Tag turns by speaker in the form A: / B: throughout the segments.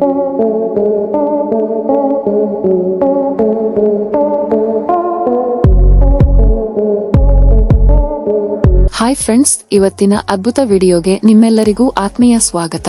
A: Hi friends, ಇವತ್ತಿನ ಅದ್ಭುತ ವಿಡಿಯೋಗೆ ನಿಮ್ಮೆಲ್ಲರಿಗೂ ಆತ್ಮೀಯ ಸ್ವಾಗತ.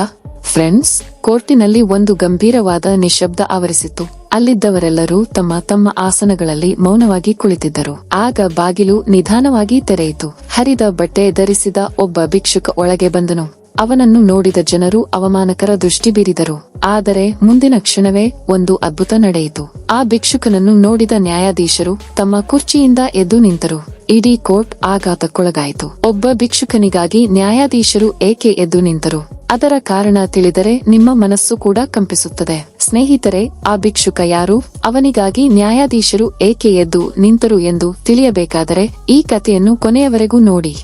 A: ಫ್ರೆಂಡ್ಸ್, ಕೋರ್ಟಿನಲ್ಲಿ ಒಂದು ಗಂಭೀರವಾದ ನಿಶ್ಶಬ್ದ ಆವರಿಸಿತ್ತು. ಅಲ್ಲಿದ್ದವರೆಲ್ಲರೂ ತಮ್ಮ ತಮ್ಮ ಆಸನಗಳಲ್ಲಿ ಮೌನವಾಗಿ ಕುಳಿತಿದ್ದರು. ಆಗ ಬಾಗಿಲು ನಿಧಾನವಾಗಿ ತೆರೆಯಿತು. ಹರಿದ ಬಟ್ಟೆ ಧರಿಸಿದ ಒಬ್ಬ ಭಿಕ್ಷುಕ ಒಳಗೆ ಬಂದನು. ಅವನನ್ನು ನೋಡಿದ ಜನರು ಅವಮಾನಕರ ದೃಷ್ಟಿ ಬೀರಿದರು. ಆದರೆ ಮುಂದಿನ ಕ್ಷಣವೇ ಒಂದು ಅದ್ಭುತ ನಡೆಯಿತು. ಆ ಭಿಕ್ಷುಕನನ್ನು ನೋಡಿದ ನ್ಯಾಯಾಧೀಶರು ತಮ್ಮ ಕುರ್ಚಿಯಿಂದ ಎದ್ದು ನಿಂತರು. ಇಡೀ ಕೋರ್ಟ್ ಆಘಾತಕ್ಕೊಳಗಾಯಿತು. ಒಬ್ಬ ಭಿಕ್ಷುಕನಿಗಾಗಿ ನ್ಯಾಯಾಧೀಶರು ಏಕೆ ಎದ್ದು ನಿಂತರು? ಅದರ ಕಾರಣ ತಿಳಿದರೆ ನಿಮ್ಮ ಮನಸ್ಸು ಕೂಡ ಕಂಪಿಸುತ್ತದೆ. ಸ್ನೇಹಿತರೆ, ಆ ಭಿಕ್ಷುಕ ಯಾರು? ಅವನಿಗಾಗಿ ನ್ಯಾಯಾಧೀಶರು ಏಕೆ ಎದ್ದು ನಿಂತರು ಎಂದು ತಿಳಿಯಬೇಕಾದರೆ ಈ ಕಥೆಯನ್ನು ಕೊನೆಯವರೆಗೂ ನೋಡಿ.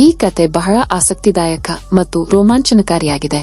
A: ಈ ಕತೆ ಬಹಳ ಆಸಕ್ತಿದಾಯಕ ಮತ್ತು ರೋಮಾಂಚನಕಾರಿಯಾಗಿದೆ.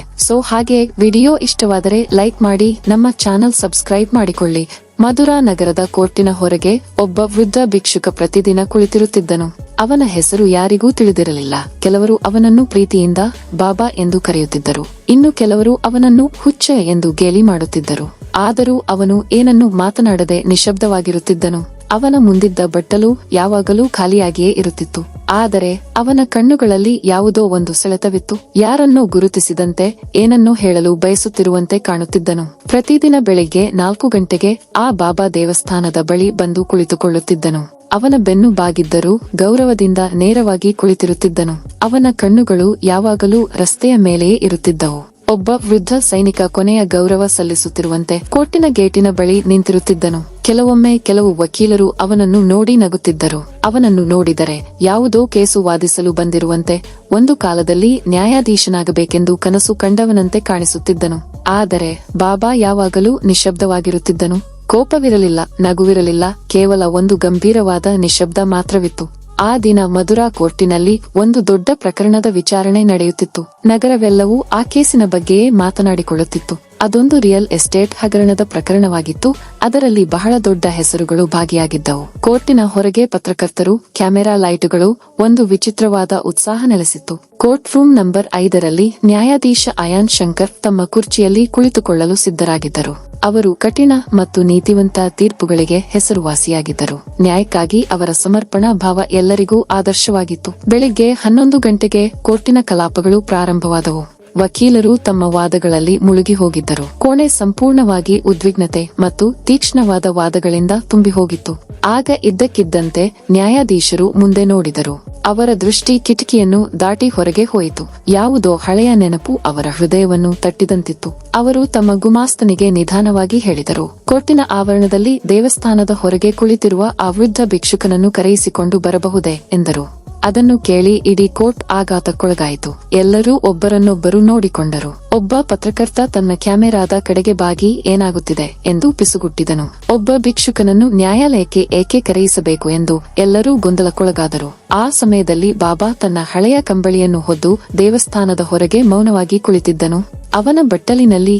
A: ಹಾಗೆ ವಿಡಿಯೋ ಇಷ್ಟವಾದರೆ ಲೈಕ್ ಮಾಡಿ, ನಮ್ಮ ಚಾನೆಲ್ ಸಬ್ಸ್ಕ್ರೈಬ್ ಮಾಡಿಕೊಳ್ಳಿ. ಮಧುರಾ ನಗರದ ಕೋರ್ಟಿನ ಹೊರಗೆ ಒಬ್ಬ ವೃದ್ಧ ಭಿಕ್ಷುಕ ಪ್ರತಿದಿನ ಕುಳಿತಿರುತ್ತಿದ್ದನು. ಅವನ ಹೆಸರು ಯಾರಿಗೂ ತಿಳಿದಿರಲಿಲ್ಲ. ಕೆಲವರು ಅವನನ್ನು ಪ್ರೀತಿಯಿಂದ ಬಾಬಾ ಎಂದು ಕರೆಯುತ್ತಿದ್ದರು. ಇನ್ನು ಕೆಲವರು ಅವನನ್ನು ಹುಚ್ಚ ಎಂದು ಗೇಲಿ ಮಾಡುತ್ತಿದ್ದರು. ಆದರೂ ಅವನು ಏನನ್ನೂ ಮಾತನಾಡದೆ ನಿಶ್ಶಬ್ದವಾಗಿರುತ್ತಿದ್ದನು. ಅವನ ಮುಂದಿದ್ದ ಬಟ್ಟಲು ಯಾವಾಗಲೂ ಖಾಲಿಯಾಗಿಯೇ ಇರುತ್ತಿತ್ತು. ಆದರೆ ಅವನ ಕಣ್ಣುಗಳಲ್ಲಿ ಯಾವುದೋ ಒಂದು ಸೆಳೆತವಿತ್ತು. ಯಾರನ್ನೋ ಗುರುತಿಸಿದಂತೆ, ಏನನ್ನೋ ಹೇಳಲು ಬಯಸುತ್ತಿರುವಂತೆ ಕಾಣುತ್ತಿದ್ದನು. ಪ್ರತಿದಿನ ಬೆಳಿಗ್ಗೆ 4 ಗಂಟೆಗೆ ಆ ಬಾಬಾ ದೇವಸ್ಥಾನದ ಬಳಿ ಬಂದು ಕುಳಿತುಕೊಳ್ಳುತ್ತಿದ್ದನು. ಅವನ ಬೆನ್ನು ಬಾಗಿದ್ದರೂ ಗೌರವದಿಂದ ನೇರವಾಗಿ ಕುಳಿತಿರುತ್ತಿದ್ದನು. ಅವನ ಕಣ್ಣುಗಳು ಯಾವಾಗಲೂ ರಸ್ತೆಯ ಮೇಲೆಯೇ ಇರುತ್ತಿದ್ದವು. ಒಬ್ಬ ವೃದ್ಧ ಸೈನಿಕ ಕೊನೆಯ ಗೌರವ ಸಲ್ಲಿಸುತ್ತಿರುವಂತೆ ಕೋರ್ಟಿನ ಗೇಟಿನ ಬಳಿ ನಿಂತಿರುತ್ತಿದ್ದನು. ಕೆಲವೊಮ್ಮೆ ಕೆಲವು ವಕೀಲರು ಅವನನ್ನು ನೋಡಿ ನಗುತ್ತಿದ್ದರು. ಅವನನ್ನು ನೋಡಿದರೆ ಯಾವುದೋ ಕೇಸು ವಾದಿಸಲು ಬಂದಿರುವಂತೆ, ಒಂದು ಕಾಲದಲ್ಲಿ ನ್ಯಾಯಾಧೀಶನಾಗಬೇಕೆಂದು ಕನಸು ಕಂಡವನಂತೆ ಕಾಣಿಸುತ್ತಿದ್ದನು. ಆದರೆ ಬಾಬಾ ಯಾವಾಗಲೂ ನಿಶ್ಶಬ್ದವಾಗಿರುತ್ತಿದ್ದನು. ಕೋಪವಿರಲಿಲ್ಲ, ನಗುವಿರಲಿಲ್ಲ, ಕೇವಲ ಒಂದು ಗಂಭೀರವಾದ ನಿಶ್ಶಬ್ದ ಮಾತ್ರವಿತ್ತು. ಆ ದಿನ ಮಧುರಾ ಕೋರ್ಟಿನಲ್ಲಿ ಒಂದು ದೊಡ್ಡ ಪ್ರಕರಣದ ವಿಚಾರಣೆ ನಡೆಯುತ್ತಿತ್ತು. ನಗರವೆಲ್ಲವೂ ಆ ಕೇಸಿನ ಬಗ್ಗೆಯೇ ಮಾತನಾಡಿಕೊಳ್ಳುತ್ತಿತ್ತು. ಅದೊಂದು ರಿಯಲ್ ಎಸ್ಟೇಟ್ ಹಗರಣದ ಪ್ರಕರಣವಾಗಿತ್ತು. ಅದರಲ್ಲಿ ಬಹಳ ದೊಡ್ಡ ಹೆಸರುಗಳು ಭಾಗಿಯಾಗಿದ್ದವು. ಕೋರ್ಟಿನ ಹೊರಗೆ ಪತ್ರಕರ್ತರು, ಕ್ಯಾಮೆರಾ ಲೈಟುಗಳು, ಒಂದು ವಿಚಿತ್ರವಾದ ಉತ್ಸಾಹ ನೆಲೆಸಿತ್ತು. ಕೋರ್ಟ್ ರೂಮ್ ನಂಬರ್ 5ರಲ್ಲಿ ನ್ಯಾಯಾಧೀಶ ಅಯಾನ್ ಶಂಕರ್ ತಮ್ಮ ಕುರ್ಚಿಯಲ್ಲಿ ಕುಳಿತುಕೊಳ್ಳಲು ಸಿದ್ಧರಾಗಿದ್ದರು. ಅವರು ಕಠಿಣ ಮತ್ತು ನೀತಿವಂತ ತೀರ್ಪುಗಳಿಗೆ ಹೆಸರುವಾಸಿಯಾಗಿದ್ದರು. ನ್ಯಾಯಕ್ಕಾಗಿ ಅವರ ಸಮರ್ಪಣಾ ಭಾವ ಎಲ್ಲರಿಗೂ ಆದರ್ಶವಾಗಿತ್ತು. ಬೆಳಿಗ್ಗೆ 11 ಗಂಟೆಗೆ ಕೋರ್ಟಿನ ಕಲಾಪಗಳು ಪ್ರಾರಂಭವಾದವು. ವಕೀಲರು ತಮ್ಮ ವಾದಗಳಲ್ಲಿ ಮುಳುಗಿ ಹೋಗಿದ್ದರು. ಕೋಣೆ ಸಂಪೂರ್ಣವಾಗಿ ಉದ್ವಿಗ್ನತೆ ಮತ್ತು ತೀಕ್ಷ್ಣವಾದ ವಾದಗಳಿಂದ ತುಂಬಿ ಹೋಗಿತ್ತು. ಆಗ ಇದ್ದಕ್ಕಿದ್ದಂತೆ ನ್ಯಾಯಾಧೀಶರು ಮುಂದೆ ನೋಡಿದರು. ಅವರ ದೃಷ್ಟಿ ಕಿಟಕಿಯನ್ನು ದಾಟಿ ಹೊರಗೆ ಹೋಯಿತು. ಯಾವುದೋ ಹಳೆಯ ನೆನಪು ಅವರ ಹೃದಯವನ್ನು ತಟ್ಟಿದಂತಿತ್ತು. ಅವರು ತಮ್ಮ ಗುಮಾಸ್ತನಿಗೆ ನಿಧಾನವಾಗಿ ಹೇಳಿದರು, ಕೋರ್ಟಿನ ಆವರಣದಲ್ಲಿ ದೇವಸ್ಥಾನದ ಹೊರಗೆ ಕುಳಿತಿರುವ ಆ ವೃದ್ಧ ಭಿಕ್ಷುಕನನ್ನು ಕರೆಯಿಸಿಕೊಂಡು ಬರಬಹುದೇ ಎಂದರು. ಅದನ್ನು ಕೇಳಿ ಇಡೀ ಕೋರ್ಟ್ ಆಘಾತಕ್ಕೊಳಗಾಯಿತು. ಎಲ್ಲರೂ ಒಬ್ಬರನ್ನೊಬ್ಬರು ನೋಡಿಕೊಂಡರು. ಒಬ್ಬ ಪತ್ರಕರ್ತ ತನ್ನ ಕ್ಯಾಮೆರಾದ ಕಡೆಗೆ ಬಾಗಿ ಏನಾಗುತ್ತಿದೆ ಎಂದು ಪಿಸುಗುಟ್ಟಿದನು. ಒಬ್ಬ ಭಿಕ್ಷುಕನನ್ನು ನ್ಯಾಯಾಲಯಕ್ಕೆ ಏಕೆ ಕರೆಯಿಸಬೇಕು ಎಂದು ಎಲ್ಲರೂ ಗೊಂದಲಕ್ಕೊಳಗಾದರು. ಆ ಸಮಯದಲ್ಲಿ ಬಾಬಾ ತನ್ನ ಹಳೆಯ ಕಂಬಳಿಯನ್ನು ಹೊದ್ದು ದೇವಸ್ಥಾನದ ಹೊರಗೆ ಮೌನವಾಗಿ ಕುಳಿತಿದ್ದನು. ಅವನ ಬಟ್ಟಲಿನಲ್ಲಿ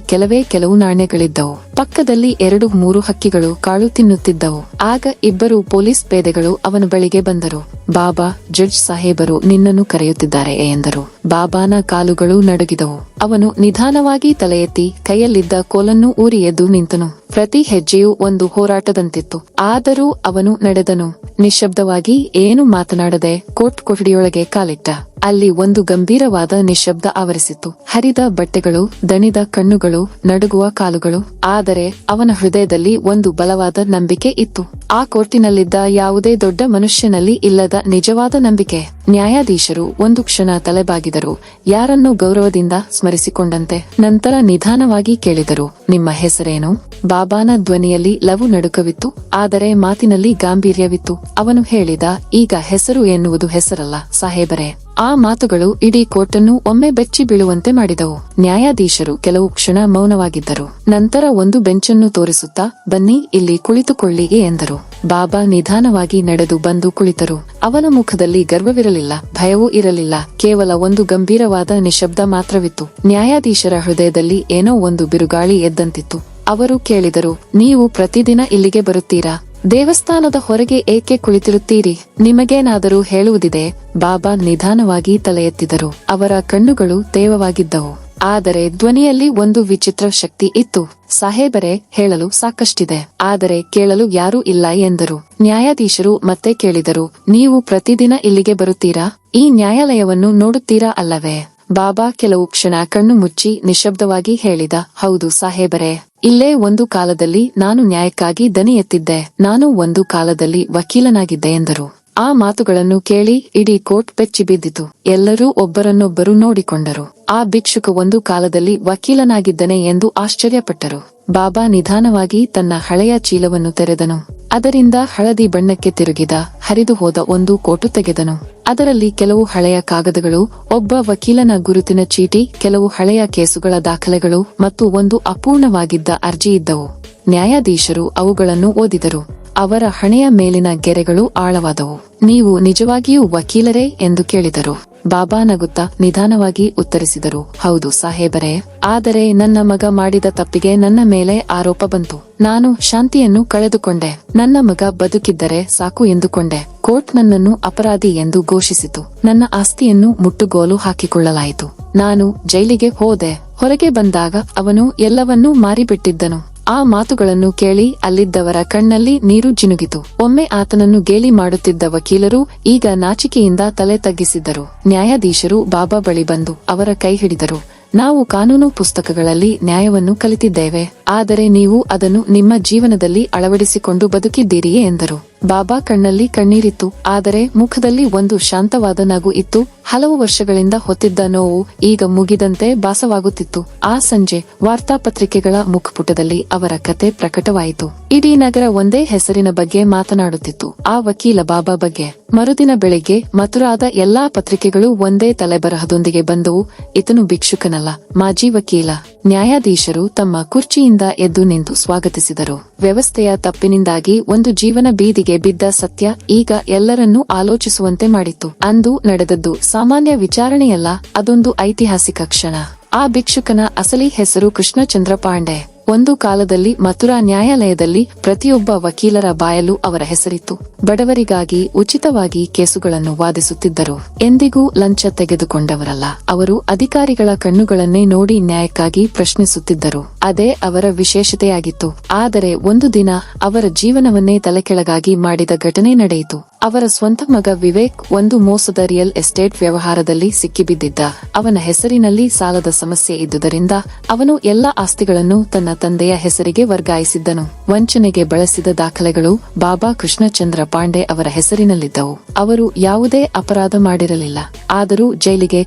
A: ಕೆಲವು ನಾಣ್ಯಗಳಿದ್ದವು. ಪಕ್ಕದಲ್ಲಿ 2-3 ಹಕ್ಕಿಗಳು ಕಾಳು ತಿನ್ನುತ್ತಿದ್ದವು. ಆಗ 2 ಪೊಲೀಸ್ ಪೇದೆಗಳು ಅವನ ಬಳಿಗೆ ಬಂದರು. ಬಾಬಾ, ಜಡ್ಜ್ ಸಾಹೇಬರು ನಿನ್ನನ್ನು ಕರೆಯುತ್ತಿದ್ದಾರೆ ಎಂದರು. ಬಾಬಾನ ಕಾಲುಗಳು ನಡುಗಿದವು. ಅವನು ನಿಧಾನವಾಗಿ ತಲೆ ಎತ್ತಿ ಕೈಯಲ್ಲಿದ್ದ ಕೋಲನ್ನು ಊರಿ ಎದ್ದು ನಿಂತನು. ಪ್ರತಿ ಹೆಜ್ಜೆಯೂ ಒಂದು ಹೋರಾಟದಂತಿತ್ತು. ಆದರೂ ಅವನು ನಡೆದನು. ನಿಶ್ಶಬ್ದವಾಗಿ, ಏನು ಮಾತನಾಡದೆ ಕೋರ್ಟ್ ಕೊಠಡಿಯೊಳಗೆ ಕಾಲಿಟ್ಟ. ಅಲ್ಲಿ ಒಂದು ಗಂಭೀರವಾದ ನಿಶ್ಶಬ್ದ ಆವರಿಸಿತ್ತು. ಹರಿದ ಬಟ್ಟೆಗಳು, ದಣಿದ ಕಣ್ಣುಗಳು, ನಡುಗುವ ಕಾಲುಗಳು. ಆದರೆ ಅವನ ಹೃದಯದಲ್ಲಿ ಒಂದು ಬಲವಾದ ನಂಬಿಕೆ ಇತ್ತು. ಆ ಕೋರ್ಟಿನಲ್ಲಿದ್ದ ಯಾವುದೇ ದೊಡ್ಡ ಮನುಷ್ಯನಲ್ಲಿ ಇಲ್ಲದ ನಿಜವಾದ ನಂಬಿಕೆ. ನ್ಯಾಯಾಧೀಶರು ಒಂದು ಕ್ಷಣ ತಲೆಬಾಗಿದರು, ಯಾರನ್ನೂ ಗೌರವದಿಂದ ಸ್ಮರಿಸಿಕೊಂಡಂತೆ. ನಂತರ ನಿಧಾನವಾಗಿ ಕೇಳಿದರು, ನಿಮ್ಮ ಹೆಸರೇನು? ಬಾಬಾನ ಧ್ವನಿಯಲ್ಲಿ ಲವು ನಡುಕವಿತ್ತು, ಆದರೆ ಮಾತಿನಲ್ಲಿ ಗಾಂಭೀರ್ಯವಿತ್ತು. ಅವನು ಹೇಳಿದ, ಈಗ ಹೆಸರು ಎನ್ನುವುದು ಹೆಸರಲ್ಲ ಸಾಹೇಬರೇ. ಆ ಮಾತುಗಳು ಇಡೀ ಕೋರ್ಟನ್ನು ಒಮ್ಮೆ ಬೆಚ್ಚಿ ಬೀಳುವಂತೆ ಮಾಡಿದವು. ನ್ಯಾಯಾಧೀಶರು ಕೆಲವು ಕ್ಷಣ ಮೌನವಾಗಿದ್ದರು. ನಂತರ ಒಂದು ಬೆಂಚನ್ನು ತೋರಿಸುತ್ತಾ, ಬನ್ನಿ ಇಲ್ಲಿ ಕುಳಿತುಕೊಳ್ಳಿ ಎಂದರು. ಬಾಬಾ ನಿಧಾನವಾಗಿ ನಡೆದು ಬಂದು ಕುಳಿತರು. ಅವನ ಮುಖದಲ್ಲಿ ಗರ್ವವಿರಲಿಲ್ಲ, ಭಯವೂ ಇರಲಿಲ್ಲ, ಕೇವಲ ಒಂದು ಗಂಭೀರವಾದ ನಿಶ್ಶಬ್ದ ಮಾತ್ರವಿತ್ತು. ನ್ಯಾಯಾಧೀಶರ ಹೃದಯದಲ್ಲಿ ಏನೋ ಒಂದು ಬಿರುಗಾಳಿ ಎದ್ದಂತಿತ್ತು. ಅವರು ಕೇಳಿದರು, ನೀವು ಪ್ರತಿದಿನ ಇಲ್ಲಿಗೆ ಬರುತ್ತೀರಾ? ದೇವಸ್ಥಾನದ ಹೊರಗೆ ಏಕೆ ಕುಳಿತಿರುತ್ತೀರಿ? ನಿಮಗೇನಾದರೂ ಹೇಳುವುದಿದೆ? ಬಾಬಾ ನಿಧಾನವಾಗಿ ತಲೆ ಎತ್ತಿದರು. ಅವರ ಕಣ್ಣುಗಳು ತೇವವಾಗಿದ್ದವು. ಆದರೆ ಧ್ವನಿಯಲ್ಲಿ ಒಂದು ವಿಚಿತ್ರ ಶಕ್ತಿ ಇತ್ತು. ಸಾಹೇಬರೇ, ಹೇಳಲು ಸಾಕಷ್ಟಿದೆ, ಆದರೆ ಕೇಳಲು ಯಾರೂ ಇಲ್ಲ ಎಂದರು. ನ್ಯಾಯಾಧೀಶರು ಮತ್ತೆ ಕೇಳಿದರು, ನೀವು ಪ್ರತಿದಿನ ಇಲ್ಲಿಗೆ ಬರುತ್ತೀರಾ? ಈ ನ್ಯಾಯಾಲಯವನ್ನು ನೋಡುತ್ತೀರಾ ಅಲ್ಲವೇ? ಬಾಬಾ ಕೆಲವು ಕ್ಷಣ ಕಣ್ಣು ಮುಚ್ಚಿ ನಿಶ್ಶಬ್ದವಾಗಿ ಹೇಳಿದ, ಹೌದು ಸಾಹೇಬರೇ. ಇಲ್ಲೇ ಒಂದು ಕಾಲದಲ್ಲಿ ನಾನು ನ್ಯಾಯಕ್ಕಾಗಿ ದನಿ ಎತ್ತಿದ್ದೆ. ನಾನು ಒಂದು ಕಾಲದಲ್ಲಿ ವಕೀಲನಾಗಿದ್ದೆ ಎಂದರು. ಆ ಮಾತುಗಳನ್ನು ಕೇಳಿ ಇಡೀ ಕೋರ್ಟ್ ಬೆಚ್ಚಿ ಬಿದ್ದಿತು. ಎಲ್ಲರೂ ಒಬ್ಬರನ್ನೊಬ್ಬರು ನೋಡಿಕೊಂಡರು. ಆ ಭಿಕ್ಷುಕ ಒಂದು ಕಾಲದಲ್ಲಿ ವಕೀಲನಾಗಿದ್ದನೆ ಎಂದು ಆಶ್ಚರ್ಯಪಟ್ಟರು. ಬಾಬಾ ನಿಧಾನವಾಗಿ ತನ್ನ ಹಳೆಯ ಚೀಲವನ್ನು ತೆರೆದನು. ಅದರಿಂದ ಹಳದಿ ಬಣ್ಣಕ್ಕೆ ತಿರುಗಿದ ಹರಿದು ಹೋದ ಒಂದು ಕೋಟು ತೆಗೆದನು. ಅದರಲ್ಲಿ ಕೆಲವು ಹಳೆಯ ಕಾಗದಗಳು, ಒಬ್ಬ ವಕೀಲನ ಗುರುತಿನ ಚೀಟಿ, ಕೆಲವು ಹಳೆಯ ಕೇಸುಗಳ ದಾಖಲೆಗಳು ಮತ್ತು ಒಂದು ಅಪೂರ್ಣವಾಗಿದ್ದ ಅರ್ಜಿ ಇದ್ದವು. ನ್ಯಾಯಾಧೀಶರು ಅವುಗಳನ್ನು ಓದಿದರು. ಅವರ ಹಣೆಯ ಮೇಲಿನ ಗೆರೆಗಳು ಆಳವಾದವು. ನೀವು ನಿಜವಾಗಿಯೂ ವಕೀಲರೇ ಎಂದು ಕೇಳಿದರು. ಬಾಬಾ ನಗುತ್ತಾ ನಿಧಾನವಾಗಿ ಉತ್ತರಿಸಿದರು, ಹೌದು ಸಾಹೇಬರೇ. ಆದರೆ ನನ್ನ ಮಗ ಮಾಡಿದ ತಪ್ಪಿಗೆ ನನ್ನ ಮೇಲೆ ಆರೋಪ ಬಂತು. ನಾನು ಶಾಂತಿಯನ್ನು ಕಳೆದುಕೊಂಡೆ. ನನ್ನ ಮಗ ಬದುಕಿದ್ದರೆ ಸಾಕು ಎಂದುಕೊಂಡೆ. ಕೋರ್ಟ್ ನನ್ನನ್ನು ಅಪರಾಧಿ ಎಂದು ಘೋಷಿಸಿತು. ನನ್ನ ಆಸ್ತಿಯನ್ನು ಮುಟ್ಟುಗೋಲು ಹಾಕಿಕೊಳ್ಳಲಾಯಿತು. ನಾನು ಜೈಲಿಗೆ ಹೋದೆ. ಹೊರಗೆ ಬಂದಾಗ ಅವನು ಎಲ್ಲವನ್ನೂ ಮಾರಿಬಿಟ್ಟಿದ್ದನು. ಆ ಮಾತುಗಳನ್ನು ಕೇಳಿ ಅಲ್ಲಿದ್ದವರ ಕಣ್ಣಲ್ಲಿ ನೀರು ಜಿನುಗಿತು. ಒಮ್ಮೆ ಆತನನ್ನು ಗೇಲಿ ಮಾಡುತ್ತಿದ್ದ ವಕೀಲರು ಈಗ ನಾಚಿಕೆಯಿಂದ ತಲೆ ತಗ್ಗಿಸಿದ್ದರು. ನ್ಯಾಯಾಧೀಶರು ಬಾಬಾ ಬಳಿ ಬಂದು ಅವರ ಕೈ ಹಿಡಿದರು. ನಾವು ಕಾನೂನು ಪುಸ್ತಕಗಳಲ್ಲಿ ನ್ಯಾಯವನ್ನು ಕಲಿತಿದ್ದೇವೆ, ಆದರೆ ನೀವು ಅದನ್ನು ನಿಮ್ಮ ಜೀವನದಲ್ಲಿ ಅಳವಡಿಸಿಕೊಂಡು ಬದುಕಿದ್ದೀರಿಯೇ ಎಂದರು. ಬಾಬಾ ಕಣ್ಣಲ್ಲಿ ಕಣ್ಣೀರಿತ್ತು, ಆದರೆ ಮುಖದಲ್ಲಿ ಒಂದು ಶಾಂತವಾದ ನಗು ಇತ್ತು. ಹಲವು ವರ್ಷಗಳಿಂದ ಹೊತ್ತಿದ್ದ ನೋವು ಈಗ ಮುಗಿದಂತೆ ಭಾಸವಾಗುತ್ತಿತ್ತು. ಆ ಸಂಜೆ ವಾರ್ತಾಪತ್ರಿಕೆಗಳ ಮುಖಪುಟದಲ್ಲಿ ಅವರ ಕತೆ ಪ್ರಕಟವಾಯಿತು. ಇಡೀ ನಗರ ಒಂದೇ ಹೆಸರಿನ ಬಗ್ಗೆ ಮಾತನಾಡುತ್ತಿತ್ತು, ಆ ವಕೀಲ ಬಾಬಾ ಬಗ್ಗೆ. ಮರುದಿನ ಬೆಳಿಗ್ಗೆ ಮಥುರಾದ ಎಲ್ಲಾ ಪತ್ರಿಕೆಗಳು ಒಂದೇ ತಲೆಬರಹದೊಂದಿಗೆ ಬಂದವು, ಇತನು ಭಿಕ್ಷುಕನಲ್ಲ, ಮಾಜಿ ವಕೀಲ. ನ್ಯಾಯಾಧೀಶರು ತಮ್ಮ ಕುರ್ಚಿಯಿಂದ ಎದ್ದು ನಿಂತು ಸ್ವಾಗತಿಸಿದರು. ವ್ಯವಸ್ಥೆಯ ತಪ್ಪಿನಿಂದಾಗಿ ಒಂದು ಜೀವನ ಬೀದಿಗೆ ಬಿದ್ದ ಸತ್ಯ ಈಗ ಎಲ್ಲರನ್ನೂ ಆಲೋಚಿಸುವಂತೆ ಮಾಡಿತ್ತು. ಅಂದು ನಡೆದದ್ದು ಸಾಮಾನ್ಯ ವಿಚಾರಣೆಯಲ್ಲ, ಅದೊಂದು ಐತಿಹಾಸಿಕ ಕ್ಷಣ. ಆ ಭಿಕ್ಷುಕನ ಅಸಲಿ ಹೆಸರು ಕೃಷ್ಣಚಂದ್ರ ಪಾಂಡೆ. ಒಂದು ಕಾಲದಲ್ಲಿ ಮಥುರಾ ನ್ಯಾಯಾಲಯದಲ್ಲಿ ಪ್ರತಿಯೊಬ್ಬ ವಕೀಲರ ಬಾಯಲ್ಲೂ ಅವರ ಹೆಸರಿತ್ತು. ಬಡವರಿಗಾಗಿ ಉಚಿತವಾಗಿ ಕೇಸುಗಳನ್ನು ವಾದಿಸುತ್ತಿದ್ದರು. ಎಂದಿಗೂ ಲಂಚ ತೆಗೆದುಕೊಂಡವರಲ್ಲ. ಅವರು ಅಧಿಕಾರಿಗಳ ಕಣ್ಣುಗಳನ್ನೇ ನೋಡಿ ನ್ಯಾಯಕ್ಕಾಗಿ ಪ್ರಶ್ನಿಸುತ್ತಿದ್ದರು. ಅದೇ ಅವರ ವಿಶೇಷತೆಯಾಗಿತ್ತು. ಆದರೆ ಒಂದು ದಿನ ಅವರ ಜೀವನವನ್ನೇ ತಲೆಕೆಳಗಾಗಿ ಮಾಡಿದ ಘಟನೆ ನಡೆಯಿತು. ಅವರ ಸ್ವಂತ ಮಗ ವಿವೇಕ್ ಒಂದು ಮೋಸದ ರಿಯಲ್ ಎಸ್ಟೇಟ್ ವ್ಯವಹಾರದಲ್ಲಿ ಸಿಕ್ಕಿಬಿದ್ದಿದ್ದ. ಅವನ ಹೆಸರಿನಲ್ಲಿ ಸಾಲದ ಸಮಸ್ಯೆ ಇದ್ದುದರಿಂದ ಅವನು ಎಲ್ಲಾ ಆಸ್ತಿಗಳನ್ನು ತನ್ನ ತಂದೆಯ ಹೆಸರಿಗೆ ವರ್ಗಾಯಿಸಿದ್ದನು. ವಂಚನೆಗೆ ಬಳಸಿದ ದಾಖಲೆಗಳು ಬಾಬಾ ಕೃಷ್ಣಚಂದ್ರ ಪಾಂಡೆ ಅವರ ಹೆಸರಿನಲ್ಲಿದ್ದವು. ಅವರು ಯಾವುದೇ ಅಪರಾಧ ಮಾಡಿರಲಿಲ್ಲ, ಆದರೂ ಜೈಲಿಗೆ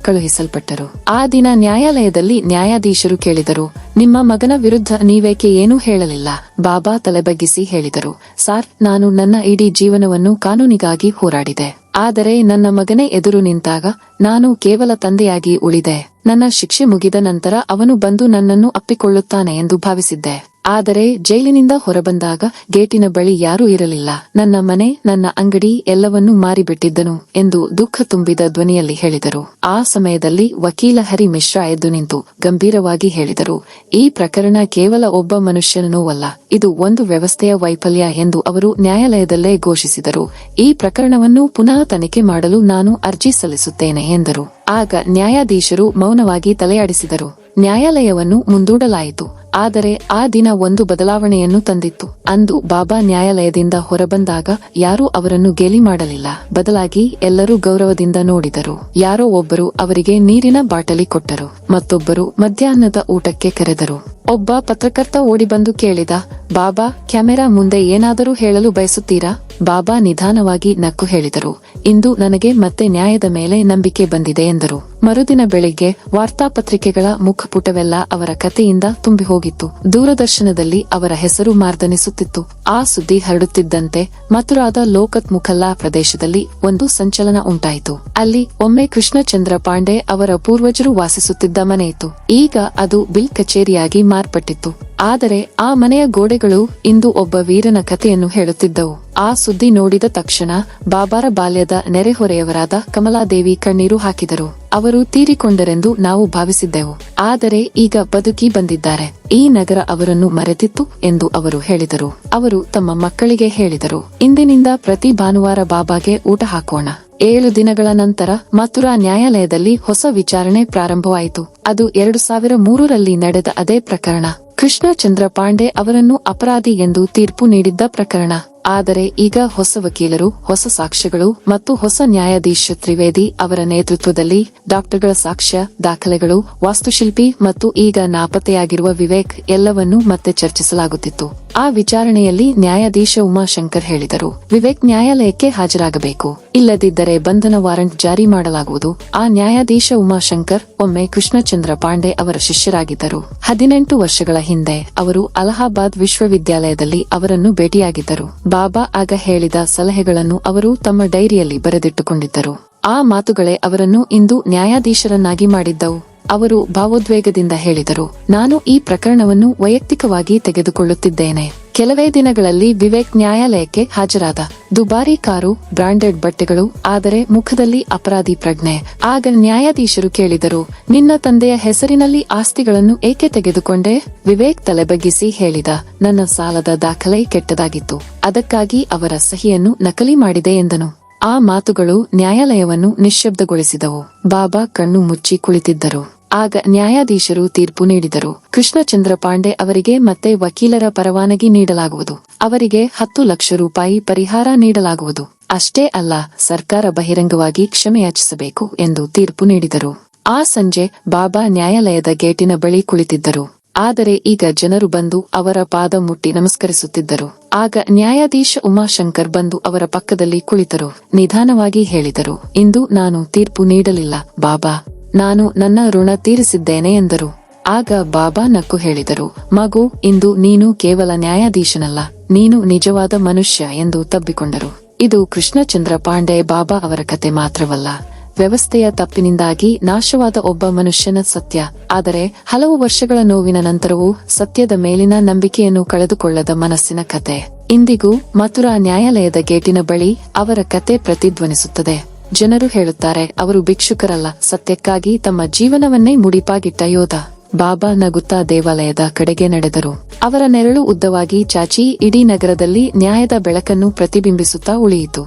A: ಕಳುಹಿಸಲ್ಪಟ್ಟರು. ಆ ದಿನ ನ್ಯಾಯಾಲಯದಲ್ಲಿ ನ್ಯಾಯಾಧೀಶರು ಕೇಳಿದರು, ನಿಮ್ಮ ಮಗನ ವಿರುದ್ಧ ನೀವೇಕೆ ಏನೂ ಹೇಳಲಿಲ್ಲ? ಬಾಬಾ ತಲೆಬಗ್ಗಿಸಿ ಹೇಳಿದರು, ಸಾರ್, ನಾನು ನನ್ನ ಇಡೀ ಜೀವನವನ್ನು ಕಾನೂನಿಗಾಗಿ ಹೋರಾಡಿದೆ. ಆದರೆ ನನ್ನ ಮಗನೇ ಎದುರು ನಿಂತಾಗ ನಾನು ಕೇವಲ ತಂದೆಯಾಗಿ ಉಳಿದೆ. ನನ್ನ ಶಿಕ್ಷೆ ಮುಗಿದ ನಂತರ ಅವನು ಬಂದು ನನ್ನನ್ನು ಅಪ್ಪಿಕೊಳ್ಳುತ್ತಾನೆ ಎಂದು ಭಾವಿಸಿದ್ದೆ. ಆದರೆ ಜೈಲಿನಿಂದ ಹೊರಬಂದಾಗ ಗೇಟಿನ ಬಳಿ ಯಾರೂ ಇರಲಿಲ್ಲ. ನನ್ನ ಮನೆ, ನನ್ನ ಅಂಗಡಿ ಎಲ್ಲವನ್ನೂ ಮಾರಿಬಿಟ್ಟಿದ್ದನು ಎಂದು ದುಃಖ ತುಂಬಿದ ಧ್ವನಿಯಲ್ಲಿ ಹೇಳಿದರು. ಆ ಸಮಯದಲ್ಲಿ ವಕೀಲ ಹರಿ ಮಿಶ್ರಾ ಎದ್ದು ನಿಂತು ಗಂಭೀರವಾಗಿ ಹೇಳಿದರು, ಈ ಪ್ರಕರಣ ಕೇವಲ ಒಬ್ಬ ಮನುಷ್ಯನ ನೋವಲ್ಲ, ಇದು ಒಂದು ವ್ಯವಸ್ಥೆಯ ವೈಫಲ್ಯ ಎಂದು ಅವರು ನ್ಯಾಯಾಲಯದಲ್ಲೇ ಘೋಷಿಸಿದರು. ಈ ಪ್ರಕರಣವನ್ನು ಪುನಃ ತನಿಖೆ ಮಾಡಲು ನಾನು ಅರ್ಜಿ ಸಲ್ಲಿಸುತ್ತೇನೆ ಎಂದರು. ಆಗ ನ್ಯಾಯಾಧೀಶರು ಮೌನವಾಗಿ ತಲೆಯಾಡಿಸಿದರು. ನ್ಯಾಯಾಲಯವನ್ನು ಮುಂದೂಡಲಾಯಿತು. ಆದರೆ ಆ ದಿನ ಒಂದು ಬದಲಾವಣೆಯನ್ನು ತಂದಿತ್ತು. ಅಂದು ಬಾಬಾ ನ್ಯಾಯಾಲಯದಿಂದ ಹೊರಬಂದಾಗ ಯಾರೂ ಅವರನ್ನು ಗೇಲಿ ಮಾಡಲಿಲ್ಲ. ಬದಲಾಗಿ ಎಲ್ಲರೂ ಗೌರವದಿಂದ ನೋಡಿದರು. ಯಾರೋ ಒಬ್ಬರು ಅವರಿಗೆ ನೀರಿನ ಬಾಟಲಿ ಕೊಟ್ಟರು, ಮತ್ತೊಬ್ಬರು ಮಧ್ಯಾಹ್ನದ ಊಟಕ್ಕೆ ಕರೆದರು. ಒಬ್ಬ ಪತ್ರಕರ್ತ ಓಡಿಬಂದು ಕೇಳಿದ, ಬಾಬಾ, ಕ್ಯಾಮೆರಾ ಮುಂದೆ ಏನಾದರೂ ಹೇಳಲು ಬಯಸುತ್ತೀರಾ? ಬಾಬಾ ನಿಧಾನವಾಗಿ ನಕ್ಕು ಹೇಳಿದರು, ಇಂದು ನನಗೆ ಮತ್ತೆ ನ್ಯಾಯದ ಮೇಲೆ ನಂಬಿಕೆ ಬಂದಿದೆ ಎಂದರು. ಮರುದಿನ ಬೆಳಿಗ್ಗೆ ವಾರ್ತಾಪತ್ರಿಕೆಗಳ ಮುಖಪುಟವೆಲ್ಲ ಅವರ ಕಥೆಯಿಂದ ತುಂಬಿ ಹೋಗಿತ್ತು. ದೂರದರ್ಶನದಲ್ಲಿ ಅವರ ಹೆಸರು ಮಾರ್ದನಿಸುತ್ತಿತ್ತು. ಆ ಸುದ್ದಿ ಹರಡುತ್ತಿದ್ದಂತೆ ಮಥುರಾದ ಲೋಕತ್ ಮುಖಲ್ಲಾ ಪ್ರದೇಶದಲ್ಲಿ ಒಂದು ಸಂಚಲನ ಉಂಟಾಯಿತು. ಅಲ್ಲಿ ಒಮ್ಮೆ ಕೃಷ್ಣಚಂದ್ರ ಪಾಂಡೆ ಅವರ ಪೂರ್ವಜರು ವಾಸಿಸುತ್ತಿದ್ದ ಮನೆಯಿತ್ತು. ಈಗ ಅದು ಬಿಲ್ ಕಚೇರಿಯಾಗಿ ಮಾರ್ಪಟ್ಟಿತ್ತು. ಆದರೆ ಆ ಮನೆಯ ಗೋಡೆಗಳು ಇಂದು ಒಬ್ಬ ವೀರನ ಕಥೆಯನ್ನು ಹೇಳುತ್ತಿದ್ದವು. ಆ ಸುದ್ದಿ ನೋಡಿದ ತಕ್ಷಣ ಬಾಬಾರ ಬಾಲ್ಯದ ನೆರೆಹೊರೆಯವರಾದ ಕಮಲಾದೇವಿ ಕಣ್ಣೀರು ಹಾಕಿದರು. ಅವರು ತೀರಿಕೊಂಡರೆಂದು ನಾವು ಭಾವಿಸಿದ್ದೆವು, ಆದರೆ ಈಗ ಬದುಕಿ ಬಂದಿದ್ದಾರೆ. ಈ ನಗರ ಅವರನ್ನು ಮರೆತಿತ್ತು ಎಂದು ಅವರು ಹೇಳಿದರು. ಅವರು ತಮ್ಮ ಮಕ್ಕಳಿಗೆ ಹೇಳಿದರು, ಇಂದಿನಿಂದ ಪ್ರತಿ ಭಾನುವಾರ ಬಾಬಾಗೆ ಊಟ ಹಾಕೋಣ. 7 ದಿನಗಳ ನಂತರ ಮಥುರಾ ನ್ಯಾಯಾಲಯದಲ್ಲಿ ಹೊಸ ವಿಚಾರಣೆ ಪ್ರಾರಂಭವಾಯಿತು. ಅದು 2003ರಲ್ಲಿ ನಡೆದ ಅದೇ ಪ್ರಕರಣ. ಕೃಷ್ಣಚಂದ್ರ ಪಾಂಡೆ ಅವರನ್ನು ಅಪರಾಧಿ ಎಂದು ತೀರ್ಪು ನೀಡಿದ್ದ ಪ್ರಕರಣ. ಆದರೆ ಈಗ ಹೊಸ ವಕೀಲರು, ಹೊಸ ಸಾಕ್ಷ್ಯಗಳು ಮತ್ತು ಹೊಸ ನ್ಯಾಯಾಧೀಶ ತ್ರಿವೇದಿ ಅವರ ನೇತೃತ್ವದಲ್ಲಿ ಡಾಕ್ಟರ್ಗಳ ಸಾಕ್ಷ್ಯ, ದಾಖಲೆಗಳು, ವಾಸ್ತುಶಿಲ್ಪಿ ಮತ್ತು ಈಗ ನಾಪತ್ತೆಯಾಗಿರುವ ವಿವೇಕ್ ಎಲ್ಲವನ್ನೂ ಮತ್ತೆ ಚರ್ಚಿಸಲಾಗುತ್ತಿತ್ತು. ಆ ವಿಚಾರಣೆಯಲ್ಲಿ ನ್ಯಾಯಾಧೀಶ ಉಮಾಶಂಕರ್ ಹೇಳಿದರು, ವಿವೇಕ್ ನ್ಯಾಯಾಲಯಕ್ಕೆ ಹಾಜರಾಗಬೇಕು, ಇಲ್ಲದಿದ್ದರೆ ಬಂಧನ ವಾರಂಟ್ ಜಾರಿ ಮಾಡಲಾಗುವುದು. ಆ ನ್ಯಾಯಾಧೀಶ ಉಮಾಶಂಕರ್ ಒಮ್ಮೆ ಕೃಷ್ಣಚಂದ್ರ ಪಾಂಡೆ ಅವರ ಶಿಷ್ಯರಾಗಿದ್ದರು. 18 ವರ್ಷಗಳ ಹಿಂದೆ ಅವರು ಅಲಹಾಬಾದ್ ವಿಶ್ವವಿದ್ಯಾಲಯದಲ್ಲಿ ಅವರನ್ನು ಭೇಟಿಯಾಗಿದ್ದರು. ಬಾಬಾ ಆಗ ಹೇಳಿದ ಸಲಹೆಗಳನ್ನು ಅವರು ತಮ್ಮ ಡೈರಿಯಲ್ಲಿ ಬರೆದಿಟ್ಟುಕೊಂಡಿದ್ದರು. ಆ ಮಾತುಗಳೇ ಅವರನ್ನು ಇಂದು ನ್ಯಾಯಾಧೀಶರನ್ನಾಗಿ ಮಾಡಿದ್ದವು. ಅವರು ಭಾವೋದ್ವೇಗದಿಂದ ಹೇಳಿದರು, ನಾನು ಈ ಪ್ರಕರಣವನ್ನು ವೈಯಕ್ತಿಕವಾಗಿ ತೆಗೆದುಕೊಳ್ಳುತ್ತಿದ್ದೇನೆ. ಕೆಲವೇ ದಿನಗಳಲ್ಲಿ ವಿವೇಕ್ ನ್ಯಾಯಾಲಯಕ್ಕೆ ಹಾಜರಾದ. ದುಬಾರಿ ಕಾರು, ಬ್ರಾಂಡೆಡ್ ಬಟ್ಟೆಗಳು, ಆದರೆ ಮುಖದಲ್ಲಿ ಅಪರಾಧಿ ಪ್ರಜ್ಞೆ. ಆಗ ನ್ಯಾಯಾಧೀಶರು ಕೇಳಿದರು, ನಿನ್ನ ತಂದೆಯ ಹೆಸರಿನಲ್ಲಿ ಆಸ್ತಿಗಳನ್ನು ಏಕೆ ತೆಗೆದುಕೊಂಡೆ? ವಿವೇಕ್ ತಲೆಬಗ್ಗಿಸಿ ಹೇಳಿದ, ನನ್ನ ಸಾಲದ ದಾಖಲೆ ಕೆಟ್ಟದಾಗಿತ್ತು, ಅದಕ್ಕಾಗಿ ಅವರ ಸಹಿಯನ್ನು ನಕಲಿ ಮಾಡಿದೆ ಎಂದನು. ಆ ಮಾತುಗಳು ನ್ಯಾಯಾಲಯವನ್ನು ನಿಶ್ಶಬ್ದಗೊಳಿಸಿದವು. ಬಾಬಾ ಕಣ್ಣು ಮುಚ್ಚಿ ಕುಳಿತಿದ್ದರು. ಆಗ ನ್ಯಾಯಾಧೀಶರು ತೀರ್ಪು ನೀಡಿದರು. ಕೃಷ್ಣಚಂದ್ರ ಪಾಂಡೆ ಅವರಿಗೆ ಮತ್ತೆ ವಕೀಲರ ಪರವಾನಗಿ ನೀಡಲಾಗುವುದು. ಅವರಿಗೆ 10 ಲಕ್ಷ ರೂಪಾಯಿ ಪರಿಹಾರ ನೀಡಲಾಗುವುದು. ಅಷ್ಟೇ ಅಲ್ಲ, ಸರ್ಕಾರ ಬಹಿರಂಗವಾಗಿ ಕ್ಷಮೆಯಾಚಿಸಬೇಕು ಎಂದು ತೀರ್ಪು ನೀಡಿದರು. ಆ ಸಂಜೆ ಬಾಬಾ ನ್ಯಾಯಾಲಯದ ಗೇಟಿನ ಬಳಿ ಕುಳಿತಿದ್ದರು. ಆದರೆ ಈಗ ಜನರು ಬಂದು ಅವರ ಪಾದ ಮುಟ್ಟಿ ನಮಸ್ಕರಿಸುತ್ತಿದ್ದರು. ಆಗ ನ್ಯಾಯಾಧೀಶ ಉಮಾಶಂಕರ್ ಬಂದು ಅವರ ಪಕ್ಕದಲ್ಲಿ ಕುಳಿತರು. ನಿಧಾನವಾಗಿ ಹೇಳಿದರು, ಇಂದು ನಾನು ತೀರ್ಪು ನೀಡಲಿಲ್ಲ ಬಾಬಾ, ನಾನು ನನ್ನ ಋಣ ತೀರಿಸಿದ್ದೇನೆ ಎಂದರು. ಆಗ ಬಾಬಾ ನಕ್ಕು ಹೇಳಿದರು, ಮಗು, ಇಂದು ನೀನು ಕೇವಲ ನ್ಯಾಯಾಧೀಶನಲ್ಲ, ನೀನು ನಿಜವಾದ ಮನುಷ್ಯ ಎಂದು ತಬ್ಬಿಕೊಂಡರು. ಇದು ಕೃಷ್ಣಚಂದ್ರ ಪಾಂಡೆ ಬಾಬಾ ಅವರ ಕತೆ ಮಾತ್ರವಲ್ಲ, ವ್ಯವಸ್ಥೆಯ ತಪ್ಪಿನಿಂದಾಗಿ ನಾಶವಾದ ಒಬ್ಬ ಮನುಷ್ಯನ ಸತ್ಯ. ಆದರೆ ಹಲವು ವರ್ಷಗಳ ನೋವಿನ ನಂತರವೂ ಸತ್ಯದ ಮೇಲಿನ ನಂಬಿಕೆಯನ್ನು ಕಳೆದುಕೊಳ್ಳದ ಮನಸ್ಸಿನ ಕತೆ. ಇಂದಿಗೂ ಮಥುರಾ ನ್ಯಾಯಾಲಯದ ಗೇಟಿನ ಬಳಿ ಅವರ ಕತೆ ಪ್ರತಿಧ್ವನಿಸುತ್ತದೆ. ಜನರು ಹೇಳುತ್ತಾರೆ, ಅವರು ಭಿಕ್ಷುಕರಲ್ಲ, ಸತ್ಯಕ್ಕಾಗಿ ತಮ್ಮ ಜೀವನವನ್ನೇ ಮುಡಿಪಾಗಿಟ್ಟ ಯೋಧ. ಬಾಬಾ ನಗುತ್ತಾ ದೇವಾಲಯದ ಕಡೆಗೆ ನಡೆದರು. ಅವರ ನೆರಳು ಉದ್ದವಾಗಿ ಚಾಚಿ ಇಡೀ ನಗರದಲ್ಲಿ ನ್ಯಾಯದ ಬೆಳಕನ್ನು ಪ್ರತಿಬಿಂಬಿಸುತ್ತಾ ಉಳಿಯಿತು.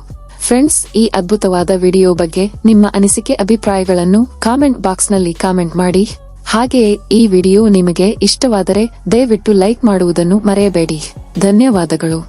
A: ಫ್ರೆಂಡ್ಸ್, ಈ ಅದ್ಭುತವಾದ ವಿಡಿಯೋ ಬಗ್ಗೆ ನಿಮ್ಮ ಅನಿಸಿಕೆ, ಅಭಿಪ್ರಾಯಗಳನ್ನು ಕಾಮೆಂಟ್ ಬಾಕ್ಸ್ನಲ್ಲಿ ಕಾಮೆಂಟ್ ಮಾಡಿ. ಹಾಗೆಯೇ ಈ ವಿಡಿಯೋ ನಿಮಗೆ ಇಷ್ಟವಾದರೆ ದಯವಿಟ್ಟು ಲೈಕ್ ಮಾಡುವುದನ್ನು ಮರೆಯಬೇಡಿ. ಧನ್ಯವಾದಗಳು.